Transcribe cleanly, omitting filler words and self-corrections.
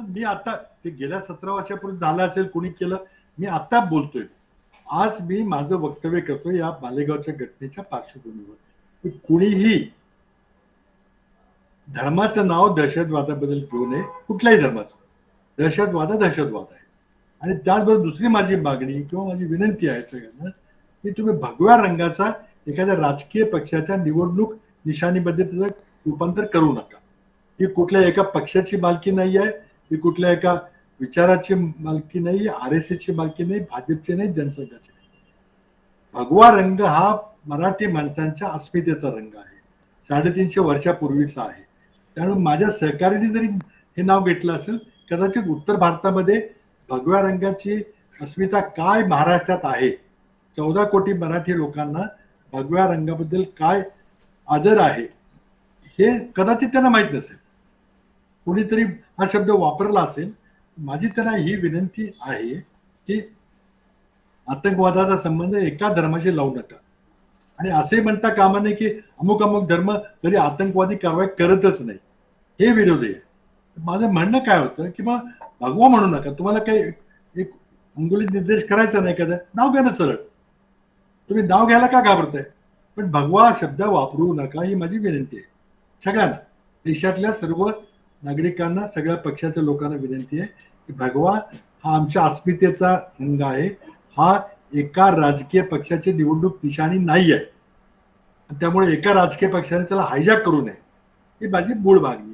मी आता ते गेल्या 17 वर्षापूर्वी झालं असेल, कोणी केलं, मी आता बोलतोय. आज मी माझं वक्तव्य करतो या मालेगावच्या घटनेच्या पार्श्वभूमीवर की कुणीही धर्माचं नाव दहशतवादाबद्दल घेऊ नये, कुठल्याही धर्माचं. दहशतवाद आहे. आणि त्याचबरोबर दुसरी माझी मागणी किंवा माझी विनंती आहे सगळ्यांना की तुम्ही भगव्या रंगाचा एखाद्या राजकीय पक्षाच्या निवडणूक निशाणीमध्ये त्याचं रूपांतर करू नका. ही कुठल्या एका पक्षाची मालकी नाही आहे, ही कुठल्या एका विचाराची मालकी नाही, RSSची मालकी नाही, भाजपची नाही, जनसंघाची नाही. भगवा रंग हा मराठी माणसांच्या अस्मितेचा रंग आहे, 350 वर्षापूर्वीचा आहे. त्यामुळे माझ्या सहकार्याने जरी हे नाव घेतलं असेल, कदाचित उत्तर भारतामध्ये भगव्या रंगाची अस्मिता काय महाराष्ट्रात आहे, 14 कोटी मराठी लोकांना भगव्या रंगाबद्दल काय आदर आहे हे कदाचित त्यांना माहित नसेल. कुणीतरी हा शब्द वापरला असेल. माझी त्यांना ही विनंती आहे की आतंकवादाचा संबंध एका धर्माशी लावू नका. आणि असे म्हणता कामा नये की अमुक अमुक धर्म कधी आतंकवादी कारवाई करतच नाही, हे विरोधी आहे. माझं म्हणणं काय होतं की मग भगवा म्हणू नका. तुम्हाला काही एक अंगुली निर्देश करायचा नाही, एखादं नाव घ्या ना सरळ. तुम्ही नाव घ्यायला का घाबरताय? पण भगवा शब्द वापरू नका ही माझी विनंती आहे सगळ्यांना, देशातल्या सर्व नागरिकांना, सगळ्या पक्षाच्या लोकांना विनंती आहे की भगवा हा आमच्या अस्मितेचा रंग आहे, हा एका राजकीय पक्षाची निवडणूक निशाणी नाही आहे. त्यामुळे एका राजकीय पक्षाने त्याला हायजॅक करू नये, ही माझी मूळ मागणी.